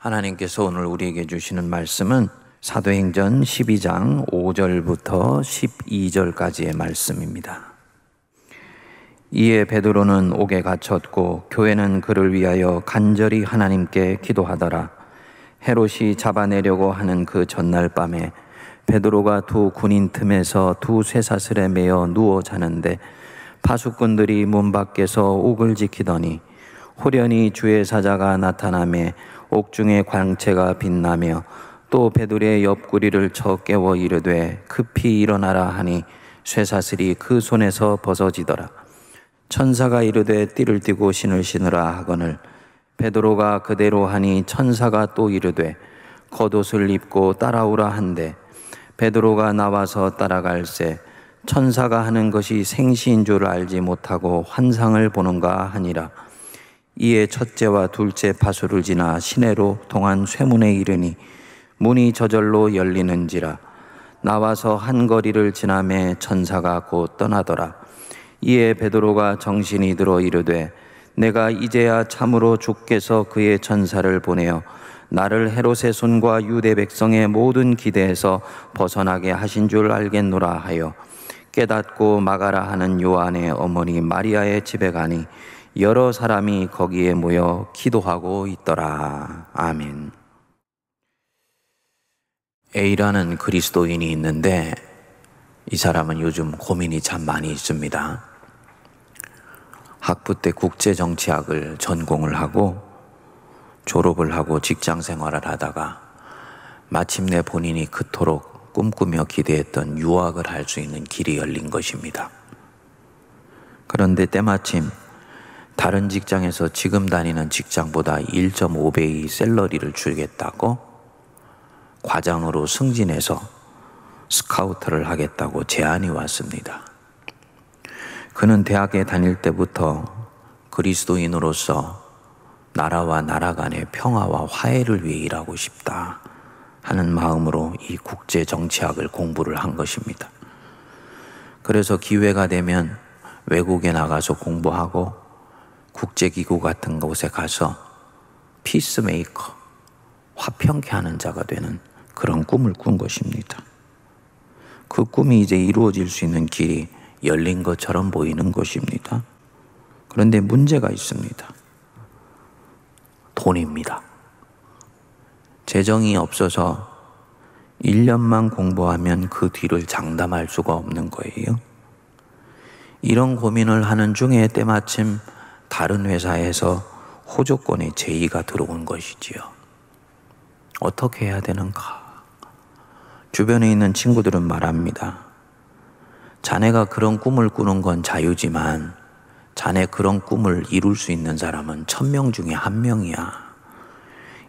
하나님께서 오늘 우리에게 주시는 말씀은 사도행전 12장 5절부터 12절까지의 말씀입니다. 이에 베드로는 옥에 갇혔고 교회는 그를 위하여 간절히 하나님께 기도하더라. 헤롯이 잡아내려고 하는 그 전날 밤에 베드로가 두 군인 틈에서 두 쇠사슬에 매어 누워 자는데 파수꾼들이 문 밖에서 옥을 지키더니 호련히 주의 사자가 나타나매 옥중의 광채가 빛나며 또 베드로의 옆구리를 쳐 깨워 이르되 급히 일어나라 하니 쇠사슬이 그 손에서 벗어지더라. 천사가 이르되 띠를 띠고 신을 신으라 하거늘 베드로가 그대로 하니 천사가 또 이르되 겉옷을 입고 따라오라 한데 베드로가 나와서 따라갈새 천사가 하는 것이 생시인 줄 알지 못하고 환상을 보는가 하니라. 이에 첫째와 둘째 파수를 지나 시내로 동안 쇠문에 이르니 문이 저절로 열리는지라. 나와서 한 거리를 지나매 천사가 곧 떠나더라. 이에 베드로가 정신이 들어 이르되 내가 이제야 참으로 주께서 그의 천사를 보내어 나를 헤롯의 손과 유대 백성의 모든 기대에서 벗어나게 하신 줄 알겠노라 하여 깨닫고 마가라 하는 요한의 어머니 마리아의 집에 가니 여러 사람이 거기에 모여 기도하고 있더라. 아멘. A라는 그리스도인이 있는데 이 사람은 요즘 고민이 참 많이 있습니다. 학부 때 국제정치학을 전공을 하고 졸업을 하고 직장 생활을 하다가 마침내 본인이 그토록 꿈꾸며 기대했던 유학을 할 수 있는 길이 열린 것입니다. 그런데 때마침 다른 직장에서 지금 다니는 직장보다 1.5배의 샐러리를 주겠다고 과장으로 승진해서 스카우트를 하겠다고 제안이 왔습니다. 그는 대학에 다닐 때부터 그리스도인으로서 나라와 나라 간의 평화와 화해를 위해 일하고 싶다 하는 마음으로 이 국제정치학을 공부를 한 것입니다. 그래서 기회가 되면 외국에 나가서 공부하고 국제기구 같은 곳에 가서 피스메이커, 화평케 하는 자가 되는 그런 꿈을 꾼 것입니다. 그 꿈이 이제 이루어질 수 있는 길이 열린 것처럼 보이는 것입니다. 그런데 문제가 있습니다. 돈입니다. 재정이 없어서 1년만 공부하면 그 뒤를 장담할 수가 없는 거예요. 이런 고민을 하는 중에 때마침 다른 회사에서 호조권의 제의가 들어온 것이지요. 어떻게 해야 되는가? 주변에 있는 친구들은 말합니다. 자네가 그런 꿈을 꾸는 건 자유지만 자네 그런 꿈을 이룰 수 있는 사람은 1000명 중에 1명이야.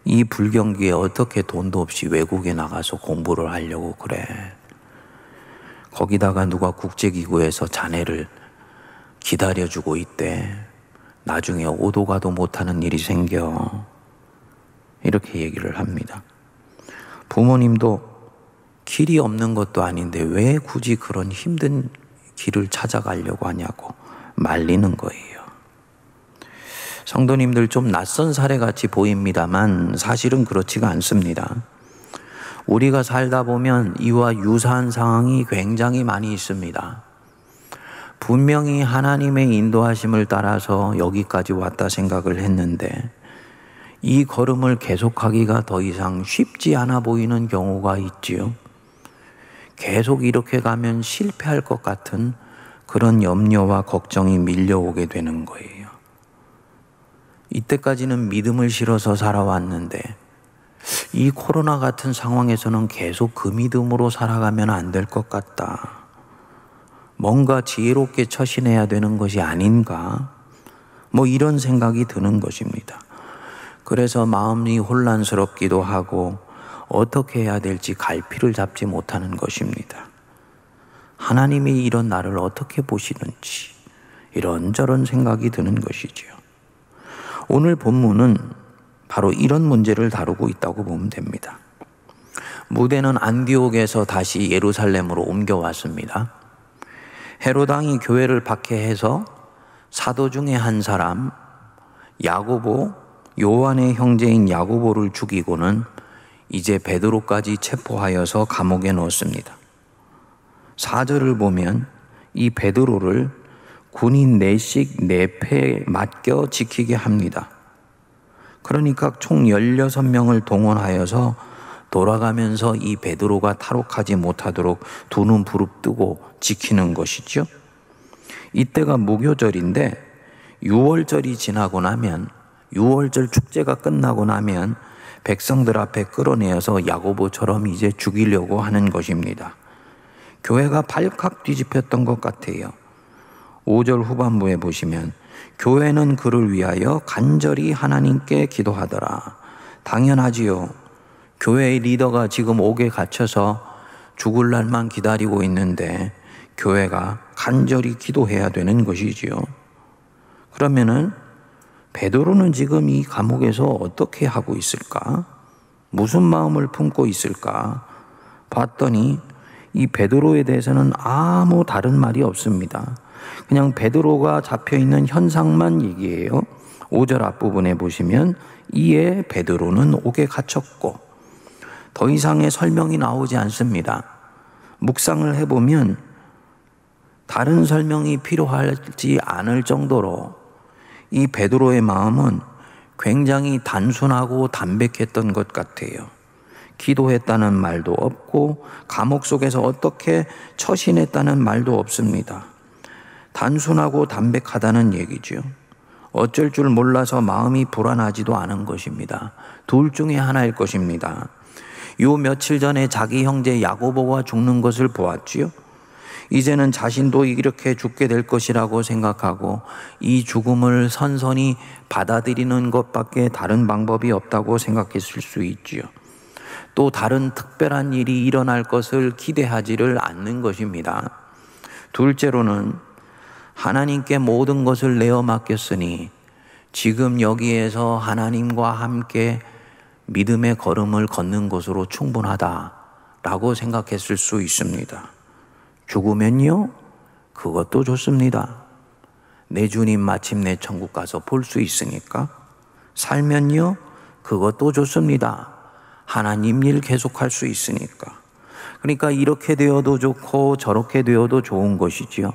이 불경기에 어떻게 돈도 없이 외국에 나가서 공부를 하려고 그래. 거기다가 누가 국제기구에서 자네를 기다려주고 있대. 나중에 오도 가도 못하는 일이 생겨. 이렇게 얘기를 합니다. 부모님도 길이 없는 것도 아닌데 왜 굳이 그런 힘든 길을 찾아가려고 하냐고 말리는 거예요. 성도님들 좀 낯선 사례같이 보입니다만 사실은 그렇지가 않습니다. 우리가 살다 보면 이와 유사한 상황이 굉장히 많이 있습니다. 분명히 하나님의 인도하심을 따라서 여기까지 왔다 생각을 했는데 이 걸음을 계속하기가 더 이상 쉽지 않아 보이는 경우가 있지요. 계속 이렇게 가면 실패할 것 같은 그런 염려와 걱정이 밀려오게 되는 거예요. 이때까지는 믿음을 실어서 살아왔는데 이 코로나 같은 상황에서는 계속 그 믿음으로 살아가면 안 될 것 같다. 뭔가 지혜롭게 처신해야 되는 것이 아닌가? 이런 생각이 드는 것입니다. 그래서 마음이 혼란스럽기도 하고 어떻게 해야 될지 갈피를 잡지 못하는 것입니다. 하나님이 이런 나를 어떻게 보시는지 이런저런 생각이 드는 것이지요. 오늘 본문은 바로 이런 문제를 다루고 있다고 보면 됩니다. 무대는 안디옥에서 다시 예루살렘으로 옮겨왔습니다. 헤롯 왕이 교회를 박해해서 사도 중에 한 사람 야고보 요한의 형제인 야고보를 죽이고는 이제 베드로까지 체포하여서 감옥에 넣었습니다. 4절을 보면 이 베드로를 군인 4씩 4패에 맡겨 지키게 합니다. 그러니까 총 16명을 동원하여서 돌아가면서 이 베드로가 탈옥하지 못하도록 두 눈 부릅뜨고 지키는 것이죠. 이때가 무교절인데 6월절이 지나고 나면 6월절 축제가 끝나고 나면 백성들 앞에 끌어내어서 야고보처럼 이제 죽이려고 하는 것입니다. 교회가 발칵 뒤집혔던 것 같아요. 5절 후반부에 보시면 교회는 그를 위하여 간절히 하나님께 기도하더라. 당연하지요. 교회의 리더가 지금 옥에 갇혀서 죽을 날만 기다리고 있는데 교회가 간절히 기도해야 되는 것이지요. 그러면은 베드로는 지금 이 감옥에서 어떻게 하고 있을까? 무슨 마음을 품고 있을까? 봤더니 이 베드로에 대해서는 아무 다른 말이 없습니다. 그냥 베드로가 잡혀있는 현상만 얘기해요. 5절 앞부분에 보시면 이에 베드로는 옥에 갇혔고, 더 이상의 설명이 나오지 않습니다. 묵상을 해보면 다른 설명이 필요하지 않을 정도로 이 베드로의 마음은 굉장히 단순하고 담백했던 것 같아요. 기도했다는 말도 없고 감옥 속에서 어떻게 처신했다는 말도 없습니다. 단순하고 담백하다는 얘기죠. 어쩔 줄 몰라서 마음이 불안하지도 않은 것입니다. 둘 중에 하나일 것입니다. 요 며칠 전에 자기 형제 야고보가 죽는 것을 보았지요. 이제는 자신도 이렇게 죽게 될 것이라고 생각하고 이 죽음을 선선히 받아들이는 것밖에 다른 방법이 없다고 생각했을 수 있지요. 또 다른 특별한 일이 일어날 것을 기대하지를 않는 것입니다. 둘째로는 하나님께 모든 것을 내어 맡겼으니 지금 여기에서 하나님과 함께 믿음의 걸음을 걷는 것으로 충분하다라고 생각했을 수 있습니다. 죽으면요? 그것도 좋습니다. 내 주님 마침내 천국 가서 볼 수 있으니까. 살면요? 그것도 좋습니다. 하나님 일 계속할 수 있으니까. 그러니까 이렇게 되어도 좋고 저렇게 되어도 좋은 것이지요.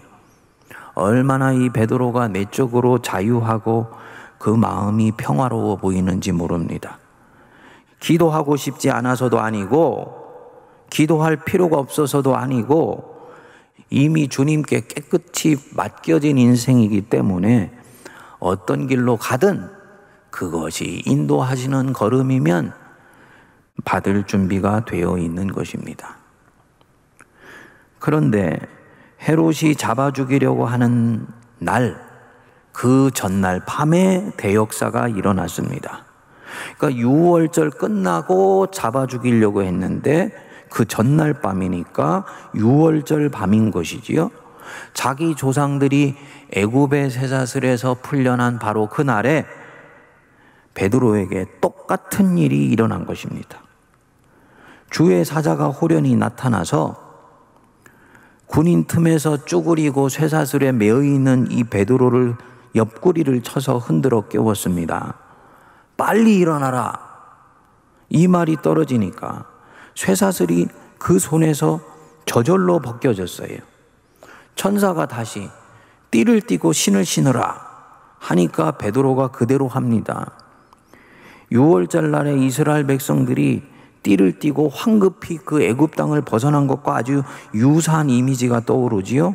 얼마나 이 베드로가 내적으로 자유하고 그 마음이 평화로워 보이는지 모릅니다. 기도하고 싶지 않아서도 아니고 기도할 필요가 없어서도 아니고 이미 주님께 깨끗이 맡겨진 인생이기 때문에 어떤 길로 가든 그것이 인도하시는 걸음이면 받을 준비가 되어 있는 것입니다. 그런데 헤롯이 잡아 죽이려고 하는 날, 그 전날 밤에 대역사가 일어났습니다. 그러니까 6월절 끝나고 잡아 죽이려고 했는데 그 전날 밤이니까 6월절 밤인 것이지요. 자기 조상들이 애굽의 쇠사슬에서 풀려난 바로 그 날에 베드로에게 똑같은 일이 일어난 것입니다. 주의 사자가 호련히 나타나서 군인 틈에서 쭈그리고 쇠사슬에 매어 있는 이 베드로를 옆구리를 쳐서 흔들어 깨웠습니다. 빨리 일어나라. 이 말이 떨어지니까 쇠사슬이 그 손에서 저절로 벗겨졌어요. 천사가 다시 띠를 띠고 신을 신으라 하니까 베드로가 그대로 합니다. 6월절 날에 이스라엘 백성들이 띠를 띠고 황급히 그 애굽 땅을 벗어난 것과 아주 유사한 이미지가 떠오르지요.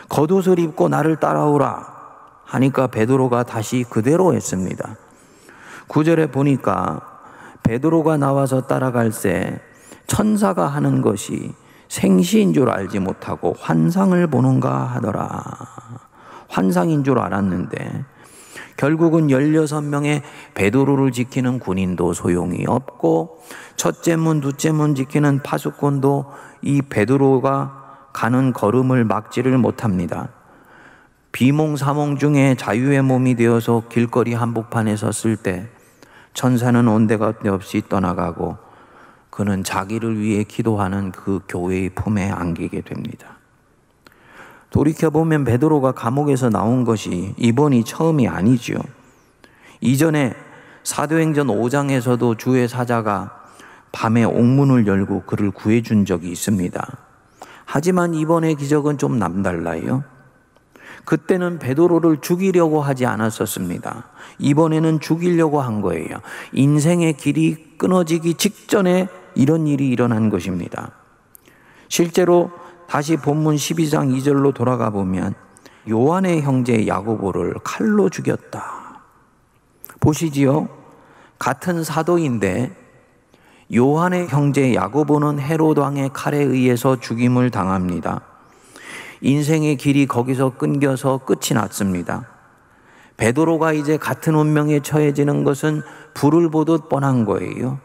겉옷을 입고 나를 따라오라 하니까 베드로가 다시 그대로 했습니다. 9절에 보니까 베드로가 나와서 따라갈새 천사가 하는 것이 생시인 줄 알지 못하고 환상을 보는가 하더라. 환상인 줄 알았는데 결국은 16명의 베드로를 지키는 군인도 소용이 없고 첫째 문, 둘째 문 지키는 파수꾼도 이 베드로가 가는 걸음을 막지를 못합니다. 비몽사몽 중에 자유의 몸이 되어서 길거리 한복판에 섰을 때 천사는 온데간데 없이 떠나가고 그는 자기를 위해 기도하는 그 교회의 품에 안기게 됩니다. 돌이켜보면 베드로가 감옥에서 나온 것이 이번이 처음이 아니죠. 이전에 사도행전 5장에서도 주의 사자가 밤에 옥문을 열고 그를 구해준 적이 있습니다. 하지만 이번의 기적은 좀 남달라요. 그때는 베드로를 죽이려고 하지 않았었습니다. 이번에는 죽이려고 한 거예요. 인생의 길이 끊어지기 직전에 이런 일이 일어난 것입니다. 실제로 다시 본문 12장 2절로 돌아가 보면 요한의 형제 야고보를 칼로 죽였다. 보시지요. 같은 사도인데 요한의 형제 야고보는 헤롯 왕의 칼에 의해서 죽임을 당합니다. 인생의 길이 거기서 끊겨서 끝이 났습니다. 베드로가 이제 같은 운명에 처해지는 것은 불을 보듯 뻔한 거예요.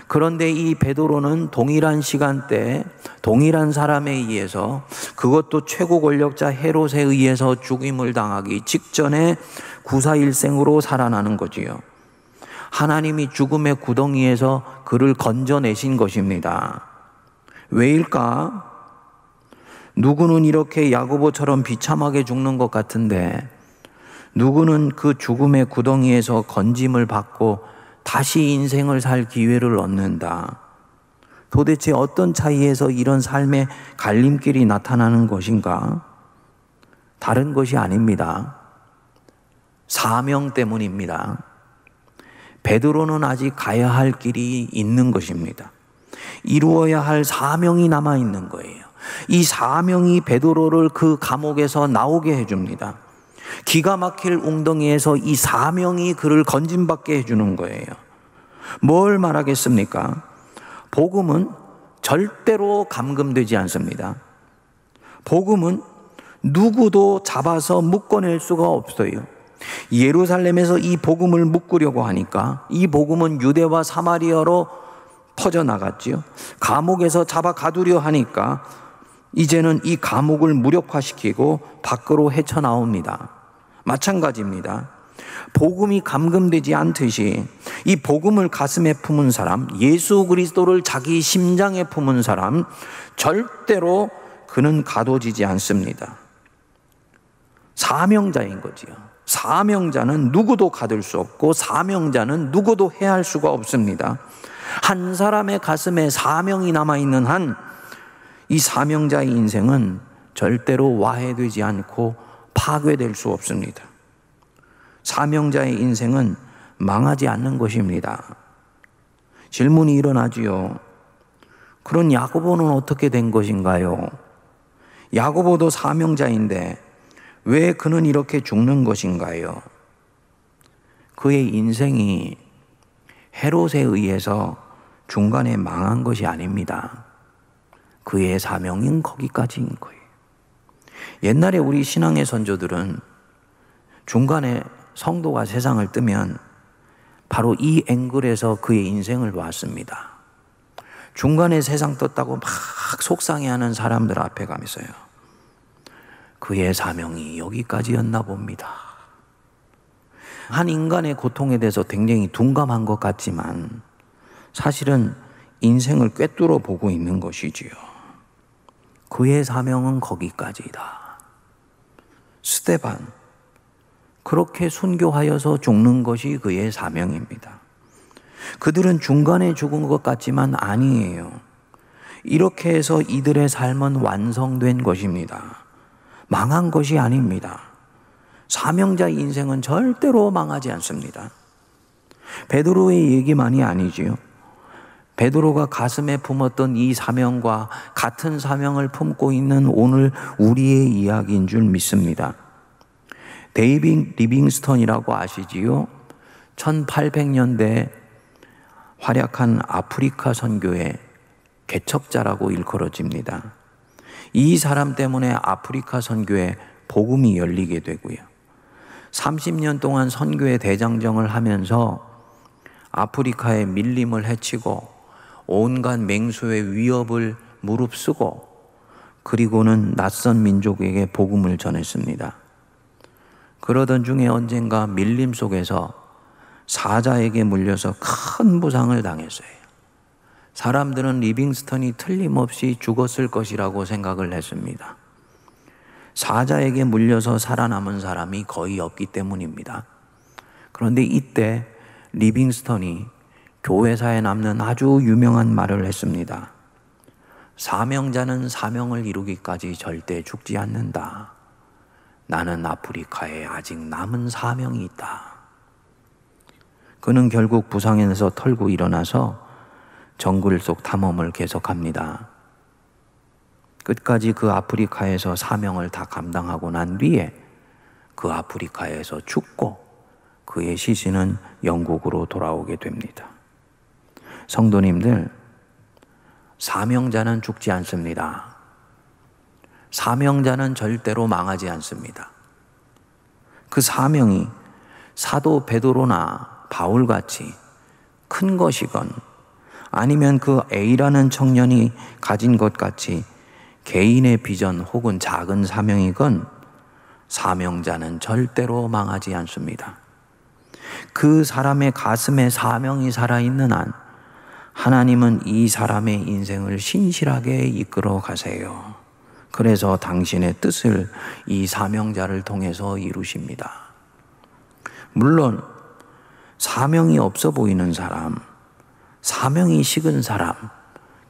그런데 이 베드로는 동일한 시간대에 동일한 사람에 의해서, 그것도 최고 권력자 헤롯에 의해서 죽임을 당하기 직전에 구사일생으로 살아나는 거지요. 하나님이 죽음의 구덩이에서 그를 건져내신 것입니다. 왜일까? 누구는 이렇게 야고보처럼 비참하게 죽는 것 같은데 누구는 그 죽음의 구덩이에서 건짐을 받고 다시 인생을 살 기회를 얻는다. 도대체 어떤 차이에서 이런 삶의 갈림길이 나타나는 것인가? 다른 것이 아닙니다. 사명 때문입니다. 베드로는 아직 가야 할 길이 있는 것입니다. 이루어야 할 사명이 남아 있는 거예요. 이 사명이 베드로를 그 감옥에서 나오게 해줍니다. 기가 막힐 웅덩이에서 이 사명이 그를 건짐받게 해주는 거예요. 뭘 말하겠습니까? 복음은 절대로 감금되지 않습니다. 복음은 누구도 잡아서 묶어낼 수가 없어요. 예루살렘에서 이 복음을 묶으려고 하니까 이 복음은 유대와 사마리아로 퍼져나갔지요. 감옥에서 잡아 가두려 하니까 이제는 이 감옥을 무력화시키고 밖으로 헤쳐나옵니다. 마찬가지입니다. 복음이 감금되지 않듯이 이 복음을 가슴에 품은 사람, 예수 그리스도를 자기 심장에 품은 사람, 절대로 그는 가둬지지 않습니다. 사명자인 거지요. 사명자는 누구도 가둘 수 없고 사명자는 누구도 해할 수가 없습니다. 한 사람의 가슴에 사명이 남아있는 한 이 사명자의 인생은 절대로 와해되지 않고 파괴될 수 없습니다. 사명자의 인생은 망하지 않는 것입니다. 질문이 일어나지요. 그런 야고보는 어떻게 된 것인가요? 야고보도 사명자인데 왜 그는 이렇게 죽는 것인가요? 그의 인생이 헤롯에 의해서 중간에 망한 것이 아닙니다. 그의 사명인 거기까지인 거예요. 옛날에 우리 신앙의 선조들은 중간에 성도가 세상을 뜨면 바로 이 앵글에서 그의 인생을 봤습니다. 중간에 세상 떴다고 막 속상해하는 사람들 앞에 가면서요. 그의 사명이 여기까지였나 봅니다. 한 인간의 고통에 대해서 굉장히 둔감한 것 같지만 사실은 인생을 꿰뚫어 보고 있는 것이지요. 그의 사명은 거기까지다. 스데반, 그렇게 순교하여서 죽는 것이 그의 사명입니다. 그들은 중간에 죽은 것 같지만 아니에요. 이렇게 해서 이들의 삶은 완성된 것입니다. 망한 것이 아닙니다. 사명자의 인생은 절대로 망하지 않습니다. 베드로의 얘기만이 아니지요. 베드로가 가슴에 품었던 이 사명과 같은 사명을 품고 있는 오늘 우리의 이야기인 줄 믿습니다. 데이빗 리빙스턴이라고 아시지요? 1800년대 활약한 아프리카 선교의 개척자라고 일컬어집니다. 이 사람 때문에 아프리카 선교에 복음이 열리게 되고요. 30년 동안 선교의 대장정을 하면서 아프리카의 밀림을 해치고 온갖 맹수의 위협을 무릅쓰고 그리고는 낯선 민족에게 복음을 전했습니다. 그러던 중에 언젠가 밀림 속에서 사자에게 물려서 큰 부상을 당했어요. 사람들은 리빙스턴이 틀림없이 죽었을 것이라고 생각을 했습니다. 사자에게 물려서 살아남은 사람이 거의 없기 때문입니다. 그런데 이때 리빙스턴이 교회사에 남는 아주 유명한 말을 했습니다. 사명자는 사명을 이루기까지 절대 죽지 않는다. 나는 아프리카에 아직 남은 사명이 있다. 그는 결국 부상에서 털고 일어나서 정글 속 탐험을 계속합니다. 끝까지 그 아프리카에서 사명을 다 감당하고 난 뒤에 그 아프리카에서 죽고 그의 시신은 영국으로 돌아오게 됩니다. 성도님들, 사명자는 죽지 않습니다. 사명자는 절대로 망하지 않습니다. 그 사명이 사도 베드로나 바울같이 큰 것이건 아니면 그 A라는 청년이 가진 것 같이 개인의 비전 혹은 작은 사명이건 사명자는 절대로 망하지 않습니다. 그 사람의 가슴에 사명이 살아있는 한 하나님은 이 사람의 인생을 신실하게 이끌어 가세요. 그래서 당신의 뜻을 이 사명자를 통해서 이루십니다. 물론 사명이 없어 보이는 사람, 사명이 식은 사람,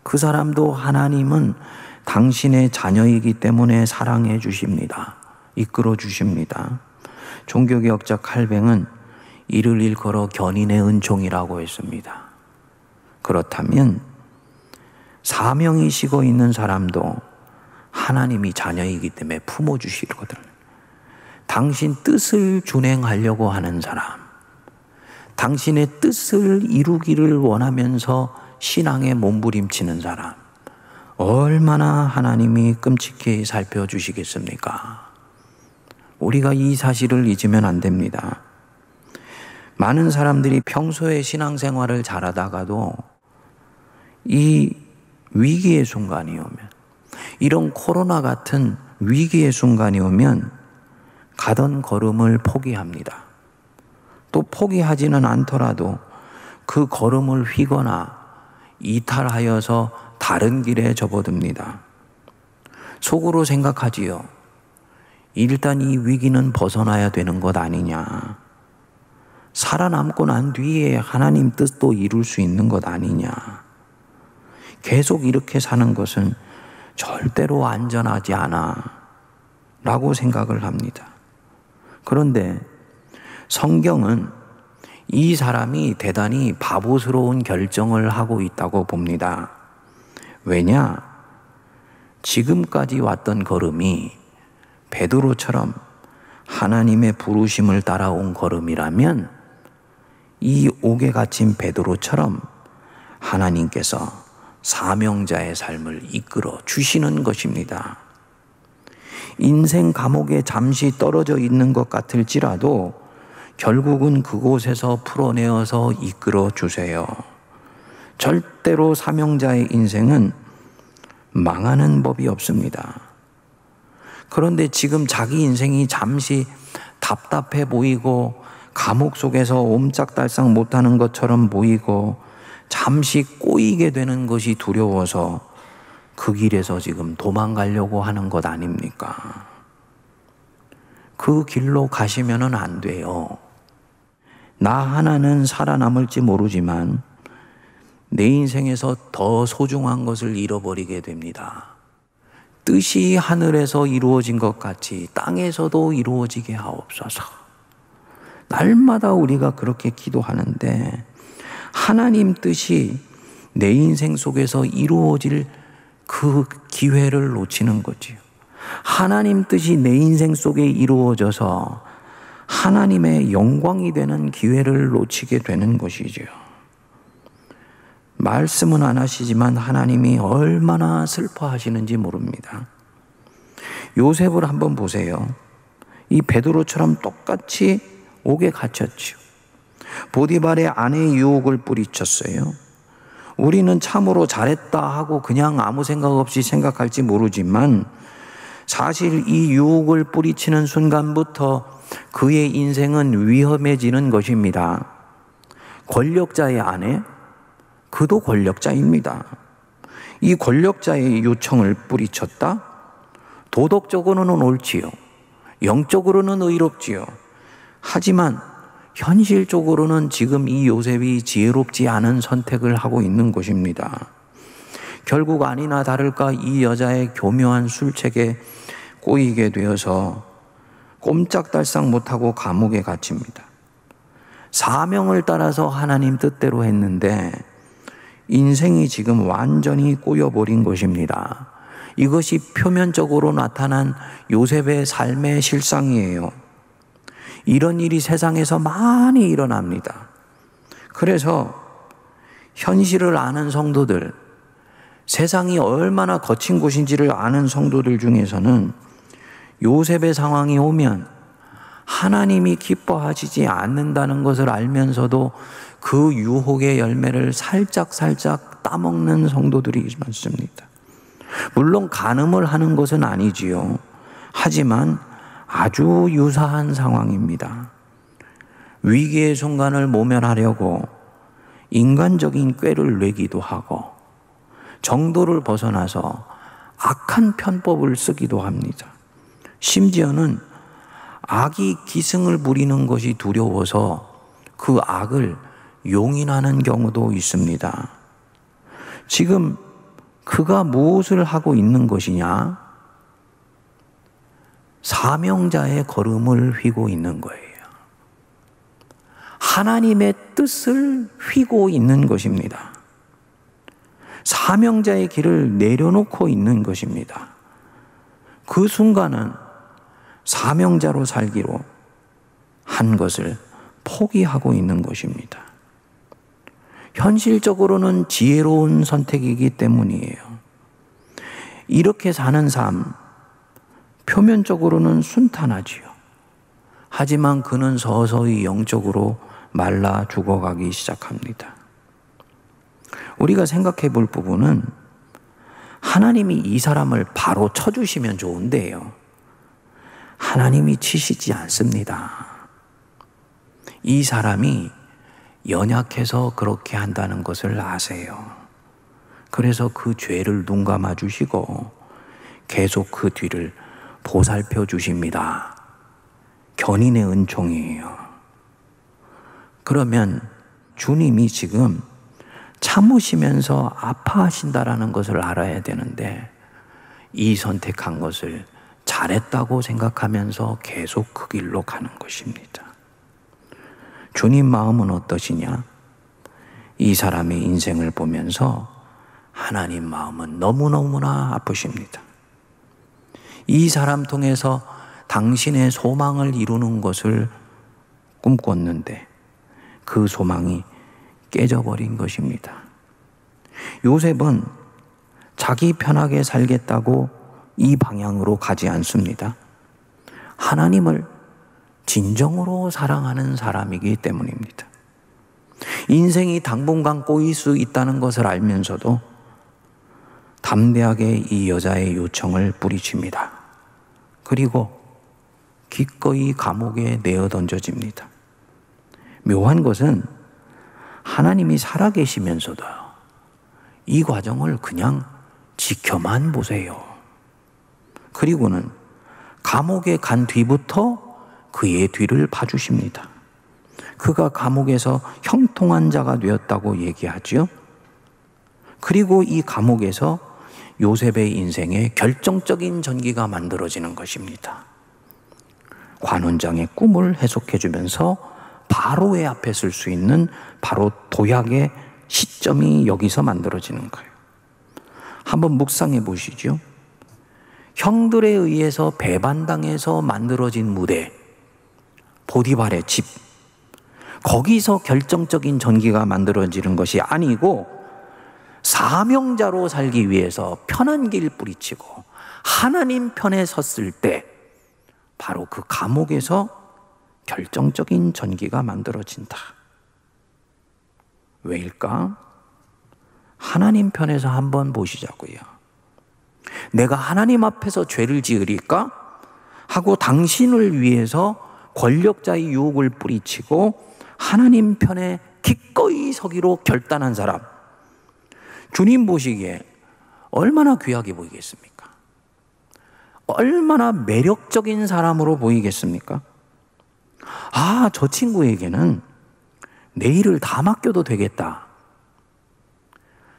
그 사람도 하나님은 당신의 자녀이기 때문에 사랑해 주십니다. 이끌어 주십니다. 종교개혁자 칼뱅은 이를 일컬어 견인의 은총이라고 했습니다. 그렇다면 사명이 식어 있는 사람도 하나님이 자녀이기 때문에 품어주시거든. 당신 뜻을 준행하려고 하는 사람, 당신의 뜻을 이루기를 원하면서 신앙에 몸부림치는 사람, 얼마나 하나님이 끔찍히 살펴주시겠습니까? 우리가 이 사실을 잊으면 안 됩니다. 많은 사람들이 평소에 신앙생활을 잘하다가도 이 위기의 순간이 오면, 이런 코로나 같은 위기의 순간이 오면 가던 걸음을 포기합니다. 또 포기하지는 않더라도 그 걸음을 휘거나 이탈하여서 다른 길에 접어듭니다. 속으로 생각하지요. 일단 이 위기는 벗어나야 되는 것 아니냐. 살아남고 난 뒤에 하나님 뜻도 이룰 수 있는 것 아니냐. 계속 이렇게 사는 것은 절대로 안전하지 않아 라고 생각을 합니다. 그런데 성경은 이 사람이 대단히 바보스러운 결정을 하고 있다고 봅니다. 왜냐? 지금까지 왔던 걸음이 베드로처럼 하나님의 부르심을 따라온 걸음이라면 이 옥에 갇힌 베드로처럼 하나님께서 사명자의 삶을 이끌어 주시는 것입니다. 인생 감옥에 잠시 떨어져 있는 것 같을지라도 결국은 그곳에서 풀어내어서 이끌어 주세요. 절대로 사명자의 인생은 망하는 법이 없습니다. 그런데 지금 자기 인생이 잠시 답답해 보이고 감옥 속에서 옴짝달싹 못하는 것처럼 보이고 잠시 꼬이게 되는 것이 두려워서 그 길에서 지금 도망가려고 하는 것 아닙니까? 그 길로 가시면은 안 돼요. 나 하나는 살아남을지 모르지만 내 인생에서 더 소중한 것을 잃어버리게 됩니다. 뜻이 하늘에서 이루어진 것 같이 땅에서도 이루어지게 하옵소서. 날마다 우리가 그렇게 기도하는데 하나님 뜻이 내 인생 속에서 이루어질 그 기회를 놓치는 거지요. 하나님 뜻이 내 인생 속에 이루어져서 하나님의 영광이 되는 기회를 놓치게 되는 것이지요. 말씀은 안 하시지만 하나님이 얼마나 슬퍼하시는지 모릅니다. 요셉을 한번 보세요. 이 베드로처럼 똑같이 옥에 갇혔죠. 보디발의 아내의 유혹을 뿌리쳤어요. 우리는 참으로 잘했다 하고 그냥 아무 생각 없이 생각할지 모르지만 사실 이 유혹을 뿌리치는 순간부터 그의 인생은 위험해지는 것입니다. 권력자의 아내, 그도 권력자입니다. 이 권력자의 요청을 뿌리쳤다? 도덕적으로는 옳지요. 영적으로는 의롭지요. 하지만 현실적으로는 지금 이 요셉이 지혜롭지 않은 선택을 하고 있는 것입니다. 결국 아니나 다를까 이 여자의 교묘한 술책에 꼬이게 되어서 꼼짝달싹 못하고 감옥에 갇힙니다. 사명을 따라서 하나님 뜻대로 했는데 인생이 지금 완전히 꼬여버린 것입니다. 이것이 표면적으로 나타난 요셉의 삶의 실상이에요. 이런 일이 세상에서 많이 일어납니다. 그래서 현실을 아는 성도들, 세상이 얼마나 거친 곳인지를 아는 성도들 중에서는 요셉의 상황이 오면 하나님이 기뻐하시지 않는다는 것을 알면서도 그 유혹의 열매를 살짝 따먹는 성도들이 많습니다. 물론 간음을 하는 것은 아니지요. 하지만 아주 유사한 상황입니다. 위기의 순간을 모면하려고 인간적인 꾀를 내기도 하고 정도를 벗어나서 악한 편법을 쓰기도 합니다. 심지어는 악이 기승을 부리는 것이 두려워서 그 악을 용인하는 경우도 있습니다. 지금 그가 무엇을 하고 있는 것이냐? 사명자의 걸음을 휘고 있는 거예요. 하나님의 뜻을 휘고 있는 것입니다. 사명자의 길을 내려놓고 있는 것입니다. 그 순간은 사명자로 살기로 한 것을 포기하고 있는 것입니다. 현실적으로는 지혜로운 선택이기 때문이에요. 이렇게 사는 삶, 표면적으로는 순탄하지요. 하지만 그는 서서히 영적으로 말라 죽어가기 시작합니다. 우리가 생각해 볼 부분은 하나님이 이 사람을 바로 쳐주시면 좋은데요. 하나님이 치시지 않습니다. 이 사람이 연약해서 그렇게 한다는 것을 아세요. 그래서 그 죄를 눈감아 주시고 계속 그 뒤를 보살펴 주십니다. 견인의 은총이에요. 그러면 주님이 지금 참으시면서 아파하신다라는 것을 알아야 되는데 이 선택한 것을 잘했다고 생각하면서 계속 그 길로 가는 것입니다. 주님 마음은 어떠시냐? 이 사람의 인생을 보면서 하나님 마음은 너무너무나 아프십니다. 이 사람 통해서 당신의 소망을 이루는 것을 꿈꿨는데 그 소망이 깨져버린 것입니다. 요셉은 자기 편하게 살겠다고 이 방향으로 가지 않습니다. 하나님을 진정으로 사랑하는 사람이기 때문입니다. 인생이 당분간 꼬일 수 있다는 것을 알면서도 담대하게 이 여자의 요청을 뿌리칩니다. 그리고 기꺼이 감옥에 내어 던져집니다. 묘한 것은 하나님이 살아계시면서도 이 과정을 그냥 지켜만 보세요. 그리고는 감옥에 간 뒤부터 그의 뒤를 봐주십니다. 그가 감옥에서 형통한 자가 되었다고 얘기하죠. 그리고 이 감옥에서 요셉의 인생에 결정적인 전기가 만들어지는 것입니다. 관원장의 꿈을 해석해 주면서 바로의 앞에 설 수 있는 바로 도약의 시점이 여기서 만들어지는 거예요. 한번 묵상해 보시죠. 형들에 의해서 배반당해서 만들어진 무대, 보디발의 집, 거기서 결정적인 전기가 만들어지는 것이 아니고 사명자로 살기 위해서 편한 길 뿌리치고 하나님 편에 섰을 때 바로 그 감옥에서 결정적인 전기가 만들어진다. 왜일까? 하나님 편에서 한번 보시자고요. 내가 하나님 앞에서 죄를 지으리까? 하고 당신을 위해서 권력자의 유혹을 뿌리치고 하나님 편에 기꺼이 서기로 결단한 사람, 주님 보시기에 얼마나 귀하게 보이겠습니까? 얼마나 매력적인 사람으로 보이겠습니까? 아, 저 친구에게는 내 일을 다 맡겨도 되겠다.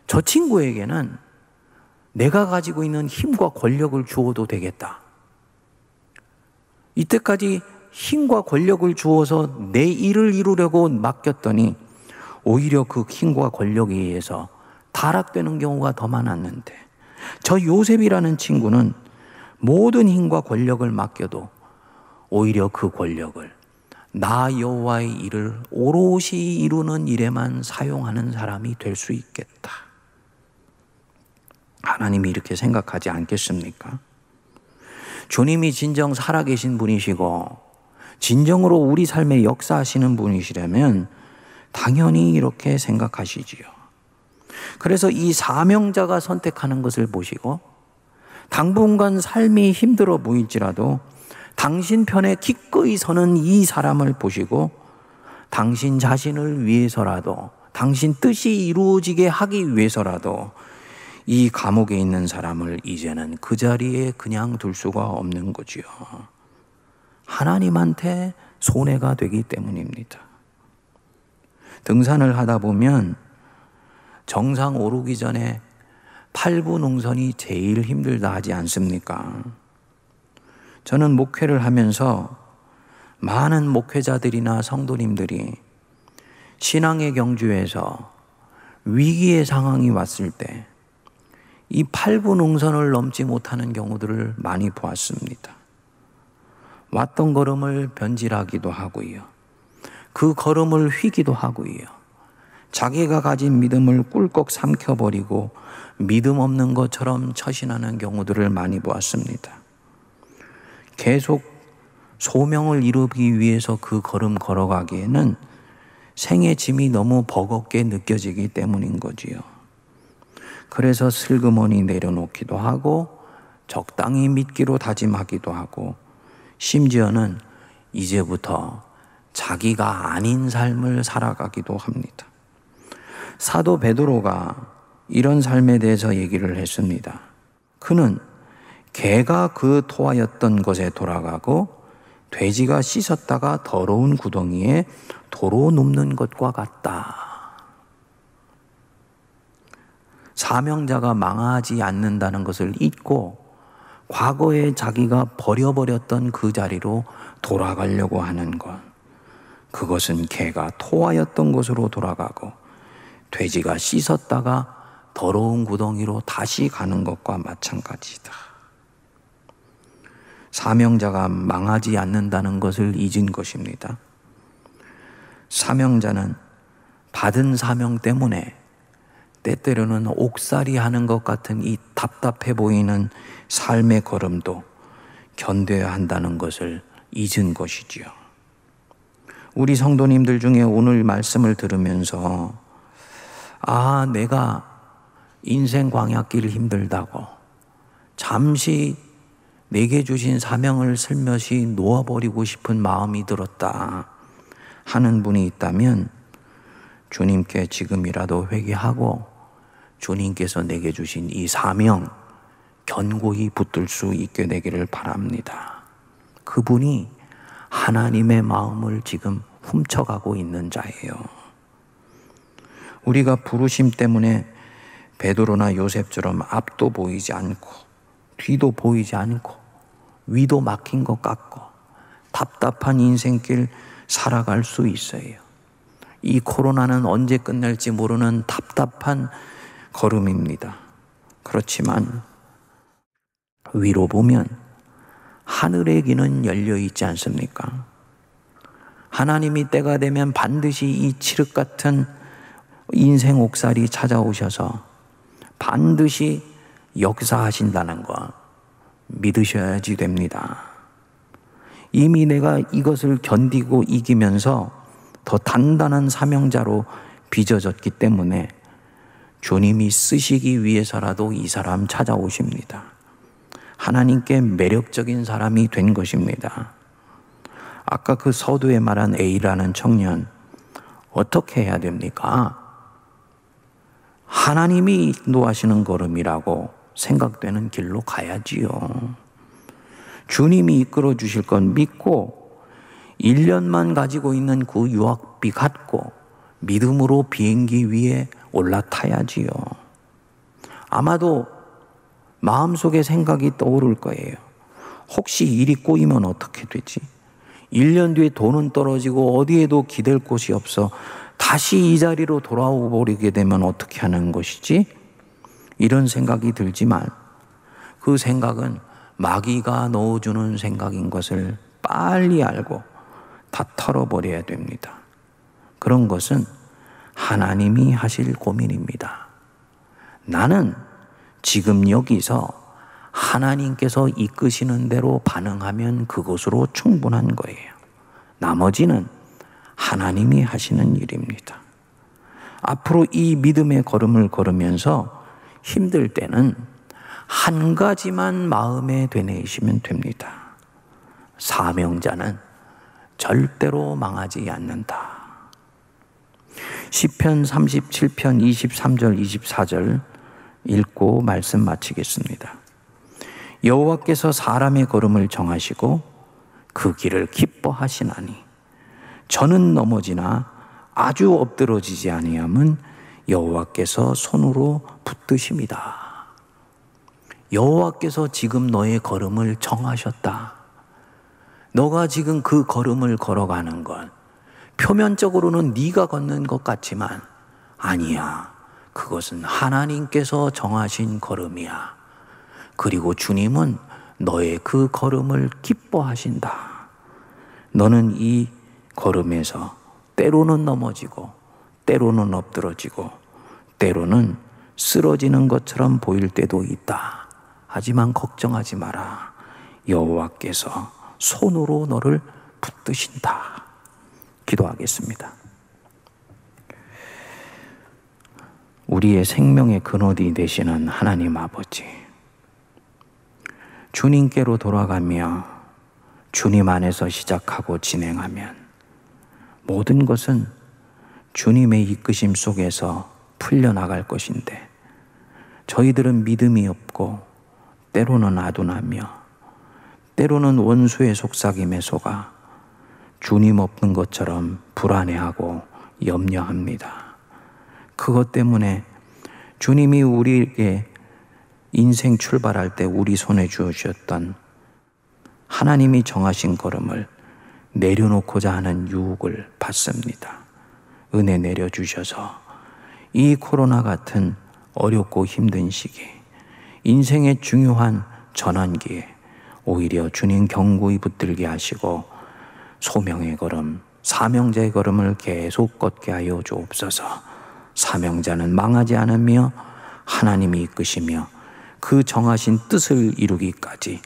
저 친구에게는 내가 가지고 있는 힘과 권력을 주어도 되겠다. 이때까지 힘과 권력을 주어서 내 일을 이루려고 맡겼더니 오히려 그 힘과 권력에 의해서 타락되는 경우가 더 많았는데, 저 요셉이라는 친구는 모든 힘과 권력을 맡겨도 오히려 그 권력을 나 여호와의 일을 오롯이 이루는 일에만 사용하는 사람이 될 수 있겠다. 하나님이 이렇게 생각하지 않겠습니까? 주님이 진정 살아계신 분이시고 진정으로 우리 삶에 역사하시는 분이시라면 당연히 이렇게 생각하시지요. 그래서 이 사명자가 선택하는 것을 보시고 당분간 삶이 힘들어 보일지라도 당신 편에 기꺼이 서는 이 사람을 보시고 당신 자신을 위해서라도, 당신 뜻이 이루어지게 하기 위해서라도 이 감옥에 있는 사람을 이제는 그 자리에 그냥 둘 수가 없는 거지요. 하나님한테 손해가 되기 때문입니다. 등산을 하다 보면 정상 오르기 전에 8부 능선이 제일 힘들다 하지 않습니까? 저는 목회를 하면서 많은 목회자들이나 성도님들이 신앙의 경주에서 위기의 상황이 왔을 때 이 8부 능선을 넘지 못하는 경우들을 많이 보았습니다. 왔던 걸음을 변질하기도 하고요. 그 걸음을 휘기도 하고요. 자기가 가진 믿음을 꿀꺽 삼켜버리고 믿음 없는 것처럼 처신하는 경우들을 많이 보았습니다. 계속 소명을 이루기 위해서 그 걸음 걸어가기에는 생의 짐이 너무 버겁게 느껴지기 때문인 거지요. 그래서 슬그머니 내려놓기도 하고 적당히 믿기로 다짐하기도 하고 심지어는 이제부터 자기가 아닌 삶을 살아가기도 합니다. 사도 베드로가 이런 삶에 대해서 얘기를 했습니다. 그는 개가 그 토하였던 것에 돌아가고 돼지가 씻었다가 더러운 구덩이에 도로 눕는 것과 같다. 사명자가 망하지 않는다는 것을 잊고 과거에 자기가 버려버렸던 그 자리로 돌아가려고 하는 것, 그것은 개가 토하였던 곳으로 돌아가고 돼지가 씻었다가 더러운 구덩이로 다시 가는 것과 마찬가지다. 사명자가 망하지 않는다는 것을 잊은 것입니다. 사명자는 받은 사명 때문에 때때로는 옥살이 하는 것 같은 이 답답해 보이는 삶의 걸음도 견뎌야 한다는 것을 잊은 것이지요. 우리 성도님들 중에 오늘 말씀을 들으면서 내가 인생 광야길 힘들다고 잠시 내게 주신 사명을 슬며시 놓아버리고 싶은 마음이 들었다 하는 분이 있다면 주님께 지금이라도 회개하고 주님께서 내게 주신 이 사명 견고히 붙들 수 있게 되기를 바랍니다. 그분이 하나님의 마음을 지금 훔쳐가고 있는 자예요. 우리가 부르심 때문에 베드로나 요셉처럼 앞도 보이지 않고 뒤도 보이지 않고 위도 막힌 것 같고 답답한 인생길 살아갈 수 있어요. 이 코로나는 언제 끝날지 모르는 답답한 걸음입니다. 그렇지만 위로 보면 하늘의 길은 열려 있지 않습니까? 하나님이 때가 되면 반드시 이 칠흑 같은 인생 옥살이 찾아오셔서 반드시 역사하신다는 거 믿으셔야지 됩니다. 이미 내가 이것을 견디고 이기면서 더 단단한 사명자로 빚어졌기 때문에 주님이 쓰시기 위해서라도 이 사람 찾아오십니다. 하나님께 매력적인 사람이 된 것입니다. 아까 그 서두에 말한 A라는 청년, 어떻게 해야 됩니까? 하나님이 인도하시는 걸음이라고 생각되는 길로 가야지요. 주님이 이끌어 주실 건 믿고 1년만 가지고 있는 그 유학비 갖고 믿음으로 비행기 위에 올라타야지요. 아마도 마음속에 생각이 떠오를 거예요. 혹시 일이 꼬이면 어떻게 되지? 1년 뒤에 돈은 떨어지고 어디에도 기댈 곳이 없어 다시 이 자리로 돌아오고 버리게 되면 어떻게 하는 것이지? 이런 생각이 들지만 그 생각은 마귀가 넣어주는 생각인 것을 빨리 알고 다 털어버려야 됩니다. 그런 것은 하나님이 하실 고민입니다. 나는 지금 여기서 하나님께서 이끄시는 대로 반응하면 그것으로 충분한 거예요. 나머지는 하나님이 하시는 일입니다. 앞으로 이 믿음의 걸음을 걸으면서 힘들 때는 한 가지만 마음에 되뇌이시면 됩니다. 사명자는 절대로 망하지 않는다. 시편 37편 23절 24절 읽고 말씀 마치겠습니다. 여호와께서 사람의 걸음을 정하시고 그 길을 기뻐하시나니 저는 넘어지나 아주 엎드러지지 아니함은 여호와께서 손으로 붙드심이다. 여호와께서 지금 너의 걸음을 정하셨다. 너가 지금 그 걸음을 걸어가는 건 표면적으로는 네가 걷는 것 같지만 아니야. 그것은 하나님께서 정하신 걸음이야. 그리고 주님은 너의 그 걸음을 기뻐하신다. 너는 이 걸음에서 때로는 넘어지고 때로는 엎드러지고 때로는 쓰러지는 것처럼 보일 때도 있다. 하지만 걱정하지 마라. 여호와께서 손으로 너를 붙드신다. 기도하겠습니다. 우리의 생명의 근원이 되시는 하나님 아버지, 주님께로 돌아가며 주님 안에서 시작하고 진행하면 모든 것은 주님의 이끄심 속에서 풀려나갈 것인데 저희들은 믿음이 없고 때로는 아둔하며 때로는 원수의 속삭임에 속아 주님 없는 것처럼 불안해하고 염려합니다. 그것 때문에 주님이 우리에게 인생 출발할 때 우리 손에 주셨던 하나님이 정하신 걸음을 내려놓고자 하는 유혹을 받습니다. 은혜 내려주셔서 이 코로나 같은 어렵고 힘든 시기, 인생의 중요한 전환기에 오히려 주님 경고히 붙들게 하시고 소명의 걸음, 사명자의 걸음을 계속 걷게 하여 주옵소서. 사명자는 망하지 않으며 하나님이 이끄시며 그 정하신 뜻을 이루기까지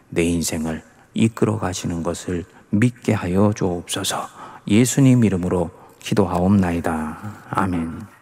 내 인생을 이끌어 가시는 것을 믿게 하여 주옵소서. 예수님 이름으로 기도하옵나이다. 아멘.